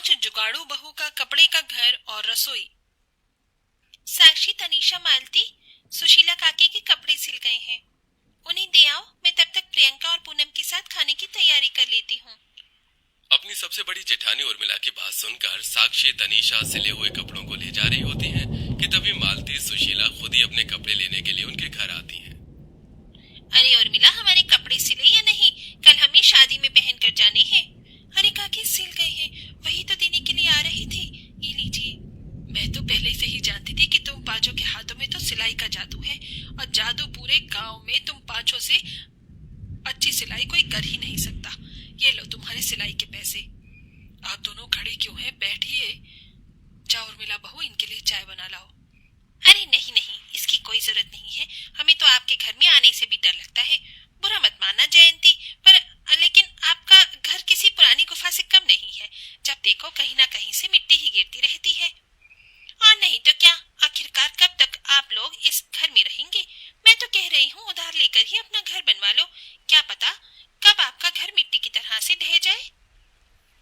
5 जुगाड़ू बहू का कपड़े का घर और रसोई। साक्षी, तनीषा, मालती, सुशीला काकी के कपड़े सिल गए हैं। उन्हें दे आओ, मैं तब तक प्रियंका और पूनम के साथ खाने की तैयारी कर लेती हूँ। अपनी सबसे बड़ी जेठानी उर्मिला की बात सुनकर साक्षी तनीषा सिले हुए कपड़ों को ले जा रही होती हैं कि तभी मालती सुशीला खुद ही अपने कपड़े लेने के लिए उनके घर आती हैं। अरे उर्मिला, हमारे कपड़े सिले या नहीं? कल हमें शादी में पहन कर जाने हैं। अरे काकी, सिल गए हैं, वही तो देने के लिए आ रही थी। ये लीजिए। मैं तो पहले से ही जानती थी कि तुम पांचों के हाथों में तो सिलाई का जादू है, और जादू पूरे गांव में तुम पांचों से अच्छी सिलाई कोई कर ही नहीं सकता। ये लो तुम्हारे सिलाई के पैसे। आप दोनों खड़े क्यों हैं? बैठिए। जाओ उर्मिला बहू, इनके लिए चाय बना लाओ। अरे नहीं नहीं, इसकी कोई जरूरत नहीं है। हमें तो आपके घर में आने से भी डर लगता है। बुरा मत मानना जयंती, पर लेकिन आपका घर किसी पुरानी गुफा से कम नहीं है। जब देखो कहीं ना कहीं से मिट्टी ही गिरती रहती है। और नहीं तो क्या, आखिरकार कब तक आप लोग इस घर में रहेंगे? मैं तो कह रही हूँ उधार लेकर ही अपना घर बनवा लो। क्या पता कब आपका घर मिट्टी की तरह से ढह जाए।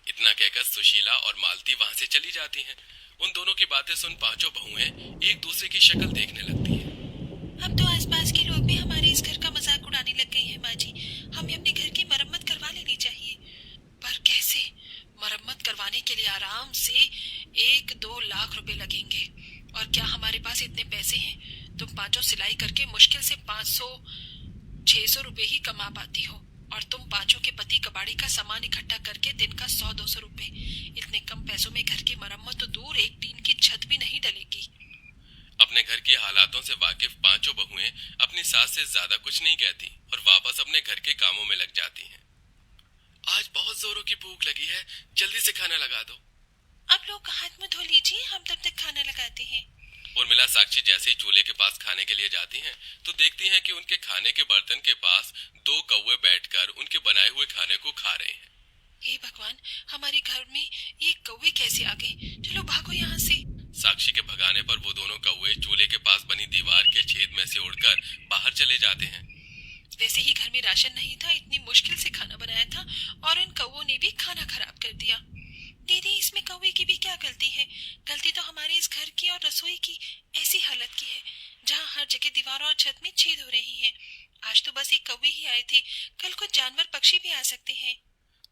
इतना कहकर सुशीला और मालती वहां से चली जाती हैं। उन दोनों की बातें सुन पांचों बहुएं एक दूसरे की शक्ल देखने लगती हैं। अब तो आसपास के लोग भी हमारे इस घर का मजाक उड़ाने लग गए हैं। माँ जी, हमें अपने घर की मरम्मत करवा लेनी चाहिए। पर कैसे? मरम्मत करवाने के लिए आराम से 1-2 लाख रुपए लगेंगे। और क्या हमारे पास इतने पैसे हैं? तुम पांचों सिलाई करके मुश्किल से 500-600 रुपए ही कमा पाती हो, और तुम पांचों के पति कबाड़ी का सामान इकट्ठा करके दिन का 100-200 रुपए। इतने कम पैसों में घर की मरम्मत तो दूर, एक टीन की छत भी नहीं डलेगी। अपने घर के हालातों से वाकिफ पांचों बहुएं अपनी सास से ज्यादा कुछ नहीं कहती और वापस अपने घर के कामों में लग जाती हैं। आज बहुत जोरों की भूख लगी है, जल्दी से खाना लगा दो। अब लोग हाथ मुंह धो लीजिए, हम तब तक खाना लगाते हैं। उर्मिला साक्षी जैसे ही चूल्हे के पास खाने के लिए जाती हैं तो देखती हैं कि उनके खाने के बर्तन के पास 2 कौवे बैठकर उनके बनाए हुए खाने को खा रहे हैं। हे भगवान, हमारे घर में ये कौवे कैसे आ गए? चलो भागो यहाँ से। साक्षी के भगाने पर वो दोनों कौवे चूल्हे के पास बनी दीवार के छेद में से उड़कर बाहर चले जाते हैं। वैसे ही घर में राशन नहीं था, इतनी मुश्किल से खाना बनाया था, और इन कौवों ने भी खाना खराब कर दिया। दीदी, इसमें कौवे की भी क्या गलती है? गलती तो हमारे इस घर की और रसोई की ऐसी हालत की है जहाँ हर जगह दीवार और छत में छेद हो रही हैं। आज तो बस एक कौवे ही आए थे, कल कुछ जानवर पक्षी भी आ सकते हैं।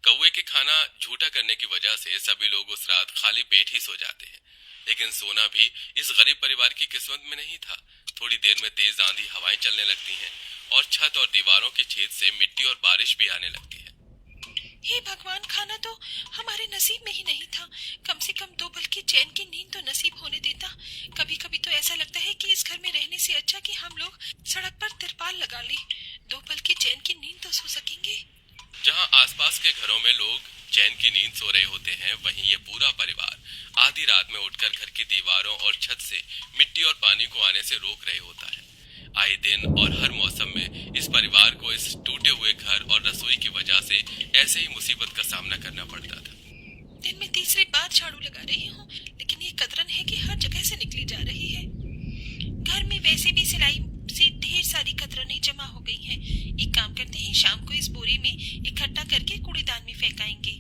कौवे के खाना झूठा करने की वजह से सभी लोग उस रात खाली पेट ही सो जाते हैं, लेकिन सोना भी इस गरीब परिवार की किस्मत में नहीं था। थोड़ी देर में तेज आंधी हवाएं चलने लगती हैं और छत और दीवारों के छेद से मिट्टी और बारिश भी आने लगती है। हे भगवान, खाना तो हमारे नसीब में ही नहीं था। कम से कम 2 पल की चैन की नींद तो नसीब होने देता। कभी कभी तो ऐसा लगता है कि इस घर में रहने से अच्छा कि हम लोग सड़क पर तिरपाल लगा लें। 2 पल की चैन की नींद तो सो सकेंगे। जहां आसपास के घरों में लोग चैन की नींद सो रहे होते हैं, वहीं ये पूरा परिवार आधी रात में उठकर घर की दीवारों और छत से मिट्टी और पानी को आने से रोक रहे होता है। आए दिन और हर मौसम में इस परिवार को इस टूटे हुए घर और रसोई की वजह से ऐसे ही मुसीबत का सामना करना पड़ता था। दिन में तीसरी बार झाड़ू लगा रही हूँ, लेकिन ये कतरन है कि हर जगह से निकली जा रही है। घर में वैसे भी सिलाई से ढेर सारी कतरनें जमा हो गई हैं। एक काम करते हैं, शाम को इस बोरी में इकट्ठा करके कूड़ेदान में फेंकाएंगे।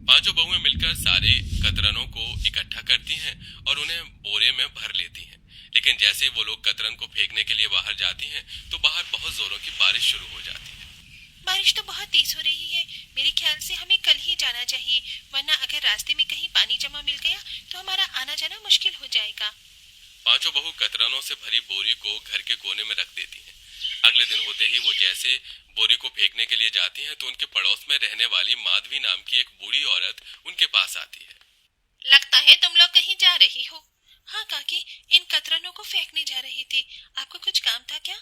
पांचों बहुएं मिलकर सारे कतरनों को इकट्ठा करती हैं और उन्हें बोरे में भर लेती हैं। लेकिन जैसे ही वो लोग कतरन को फेंकने के लिए बाहर जाती हैं तो बाहर बहुत जोरों की बारिश शुरू हो जाती है। बारिश तो बहुत तेज हो रही है। मेरे ख्याल से हमें कल ही जाना चाहिए, वरना अगर रास्ते में कहीं पानी जमा मिल गया तो हमारा आना जाना मुश्किल हो जाएगा। पांचों बहू कतरनों से भरी बोरी को घर के कोने में रख देती हैं। अगले दिन होते ही वो जैसे बोरी को फेंकने के लिए जाती हैं तो उनके पड़ोस में रहने वाली माधवी नाम की एक बूढ़ी औरत उनके पास आती है। लगता है तुम लोग कहीं जा रही हो। हाँ काकी, इन कतरनों को फेंकने जा रहे थे। आपको कुछ काम था क्या?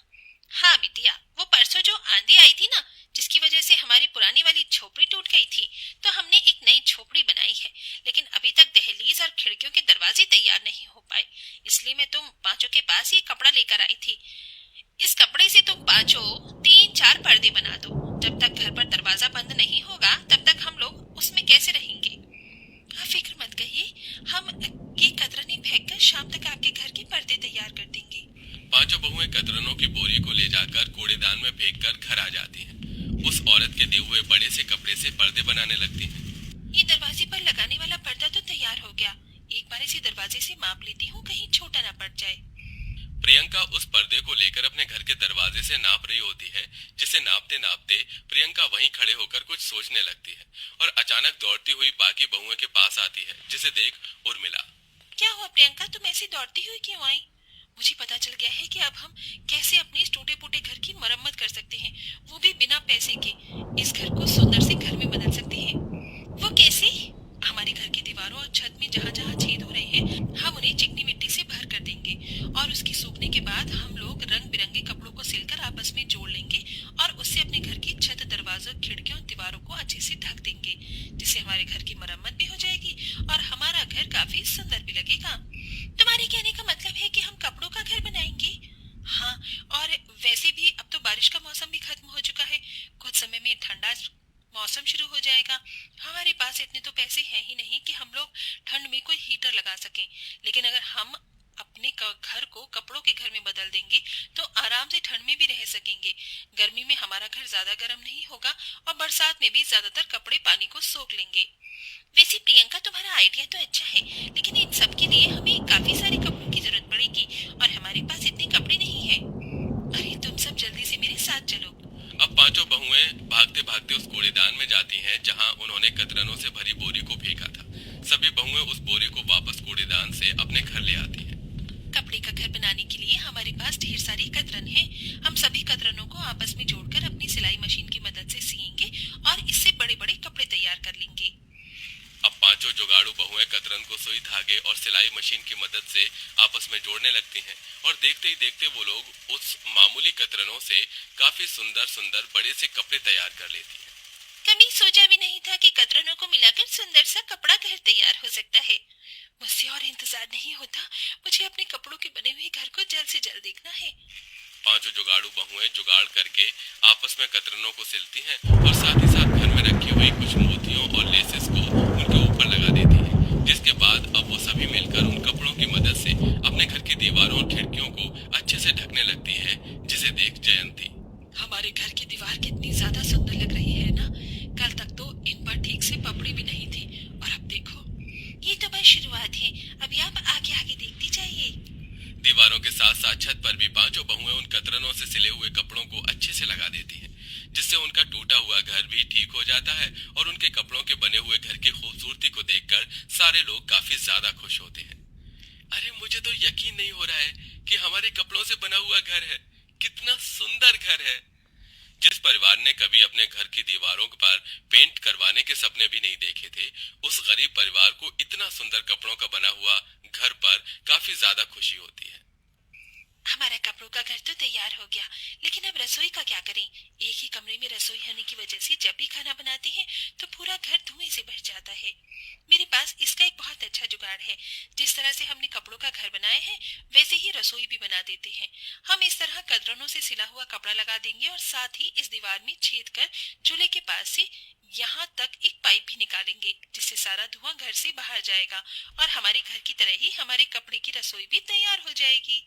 हाँ बिटिया, वो परसों जो आंधी आई थी ना, जिसकी वजह से हमारी पुरानी वाली झोपड़ी टूट गई थी, तो हमने एक नई झोपड़ी बनाई है। लेकिन अभी तक दहलीज और खिड़कियों के दरवाजे तैयार नहीं हो पाए, इसलिए मैं तुम पांचों के पास ये कपड़ा लेकर आई थी। इस कपड़े से तुम पांचों 3-4 पर्दे बना दो। जब तक घर पर दरवाजा बंद नहीं होगा तब तक हम लोग उसमें कैसे रहेंगे? हाँ, फिक्र मत करिए, हम ये कतरनें फेंककर शाम तक आपके घर के पर्दे तैयार कर देंगे। पांचों बहुएं कतरनों की बोरी को ले जाकर कूड़ेदान में फेंककर घर आ जाती हैं। उस औरत के दिए हुए बड़े से कपड़े से पर्दे बनाने लगती हैं। ये दरवाजे पर लगाने वाला पर्दा दरवाजे से माप लेती हूँ, कहीं छोटा ना पड़ जाए। प्रियंका उस पर्दे को लेकर अपने घर के दरवाजे से नाप रही होती है, जिसे नापते नापते प्रियंका वहीं खड़े होकर कुछ सोचने लगती है और अचानक दौड़ती हुई बाकी बहुओं के पास आती है, जिसे देख उर्मिला। क्या हुआ प्रियंका, तुम ऐसी दौड़ती हुई क्यों आई? मुझे पता चल गया है कि अब हम कैसे अपने इस टूटे फूटे घर की मरम्मत कर सकते हैं, वो भी बिना पैसे के। इस घर को सुंदर से घर में बदल सकते हैं। वो कैसे? हमारे घर की दीवारों और छत में जहाँ जहाँ छेद हो रहे हैं, हम उन्हें चिकनी मिट्टी से भर कर देंगे और उसकी सूखने के बाद हम लोग रंग बिरंगे कपड़ों को सिलकर आपस में जोड़ लेंगे और उससे अपने घर की छत, दरवाजों, खिड़कियों, दीवारों को अच्छे से ढक देंगे, जिससे हमारे घर की मरम्मत भी हो जाएगी और हमारा घर काफी सुंदर भी लगेगा। तुम्हारे कहने का मतलब है कि हम कपड़ों का घर बनाएंगे? हाँ, और वैसे भी अब तो बारिश का मौसम भी खत्म हो चुका है, कुछ समय में ठंडा मौसम शुरू हो जाएगा। हमारे पास इतने तो पैसे हैं ही नहीं कि हम लोग ठंड में कोई हीटर लगा सकें, लेकिन अगर हम अपने घर को कपड़ों के घर में बदल देंगे तो आराम से ठंड में भी रह सकेंगे। गर्मी में हमारा घर ज्यादा गर्म नहीं होगा और बरसात में भी ज्यादातर कपड़े पानी को सोख लेंगे। वैसे प्रियंका, तुम्हारा आइडिया तो अच्छा है, लेकिन इन सब के लिए हमें काफी सारे कपड़ों की जरूरत पड़ेगी और हमारे पास इतने कपड़े नहीं है। अरे तुम सब जल्दी से मेरे साथ चलो। अब पांचों बहुएं भागते भागते उस कूड़ेदान में जाती हैं, जहां उन्होंने कतरनों से भरी बोरी को फेंका था। सभी बहुएं उस बोरी को वापस कूड़ेदान से अपने घर ले आती हैं। कपड़े का घर बनाने के लिए हमारे पास ढेर सारी कतरन है। हम सभी कतरनों को आपस में जोड़कर अपनी सिलाई मशीन की मदद से सिएंगे और इससे बड़े बड़े कपड़े तैयार कर लेंगे। अब पांचों जुगाड़ू बहुएं कतरन को सुई धागे और सिलाई मशीन की मदद से आपस में जोड़ने लगती हैं और देखते ही देखते वो लोग उस मामूली कतरनों से काफी सुंदर सुंदर बड़े से कपड़े तैयार कर लेती हैं। कभी सोचा भी नहीं था कि कतरनों को मिलाकर सुंदर सा कपड़ा घर तैयार हो सकता है। मुझसे और इंतजार नहीं होता, मुझे अपने कपड़ों के बने हुए घर को जल्द से जल्द देखना है। पांचों जुगाड़ू बहुएं जुगाड़ करके आपस में कतरनों को सिलती हैं और साथ ही साथ घर में रखी हुई कुछ मोतियों और लेसेस को उनके ऊपर लगा देती हैं, जिसके बाद अब वो सभी मिलकर उन कपड़ों की मदद से अपने घर की दीवारों और खिड़कियों को अच्छे से ढकने लगती हैं, जिसे देख जयंती। हमारे घर की दीवार कितनी ज्यादा सुंदर लग रही है ना। कल तक तो इन पर ठीक से पपड़ी भी नहीं थी और अब देखो, ये तो बस शुरुआत है, अभी आप आगे आगे देखती जाइए। दीवारों के साथ साथ छत पर भी पांचों बहुएं उन कतरनों से सिले हुए कपड़ों को अच्छे से लगा देती हैं, जिससे उनका टूटा हुआ घर भी ठीक हो जाता है और उनके कपड़ों के बने हुए घर की खूबसूरती को देखकर सारे लोग काफी ज्यादा खुश होते हैं। अरे मुझे तो यकीन नहीं हो रहा है कि हमारे कपड़ों से बना हुआ घर है। कितना सुंदर घर है। जिस परिवार ने कभी अपने घर की दीवारों पर पेंट करवाने के सपने भी नहीं देखे थे, उस गरीब परिवार को इतना सुंदर कपड़ों का बना हुआ घर पर काफी ज्यादा खुशी होती है। हमारा कपड़ों का घर तो तैयार हो गया, लेकिन अब रसोई का क्या करें? एक ही कमरे में रसोई होने की वजह से जब भी खाना बनाते हैं तो पूरा घर धुएं से भर जाता है। मेरे पास इसका एक बहुत अच्छा जुगाड़ है। जिस तरह से हमने कपड़ों का घर बनाया है, वैसे ही रसोई भी बना देते हैं। हम इस तरह कतरनों से सिला हुआ कपड़ा लगा देंगे और साथ ही इस दीवार में छेद कर चूल्हे के पास से यहाँ तक एक पाइप भी निकालेंगे, जिससे सारा धुआं घर से बाहर जाएगा और हमारे घर की तरह ही हमारे कपड़े की रसोई भी तैयार हो जाएगी।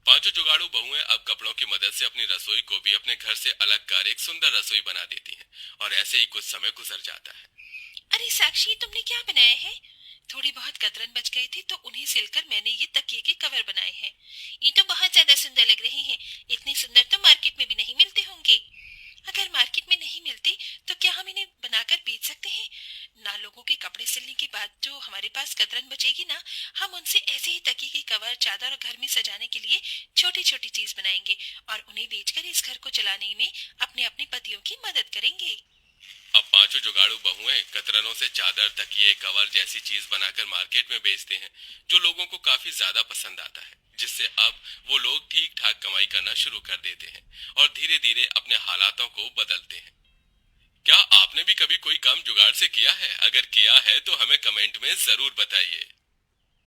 पांचों जुगाड़ू बहुएं अब कपड़ों की मदद से अपनी रसोई को भी अपने घर से अलग कर एक सुंदर रसोई बना देती हैं और ऐसे ही कुछ समय गुजर जाता है। अरे साक्षी, तुमने क्या बनाया है? थोड़ी बहुत कतरन बच गई थी तो उन्हें सिलकर मैंने ये तकिए के कवर बनाए हैं। ये तो बहुत ज्यादा सुंदर लग रहे हैं। इतने सुंदर तो मार्केट में भी नहीं मिलते होंगे। अगर मार्केट में नहीं मिलते तो क्या हम इन्हें बनाकर बेच सकते हैं ना? लोगों के कपड़े सिलने के बाद जो हमारे पास कतरन बचेगी ना, हम उनसे ऐसे ही तकिए के कवर, चादर और घर में सजाने के लिए छोटी छोटी चीज बनाएंगे और उन्हें बेचकर इस घर को चलाने में अपने अपने पतियों की मदद करेंगे। अब पांचों जुगाड़ू बहुएं कतरनों से चादर, तकिए, कवर जैसी चीज बनाकर मार्केट में बेचते हैं, जो लोगों को काफी ज्यादा पसंद आता है, जिससे अब वो लोग ठीक ठाक कमाई करना शुरू कर देते हैं और धीरे धीरे अपने हालातों को बदलते हैं। क्या आपने भी कभी कोई काम जुगाड़ से किया है? अगर किया है तो हमें कमेंट में जरूर बताइए।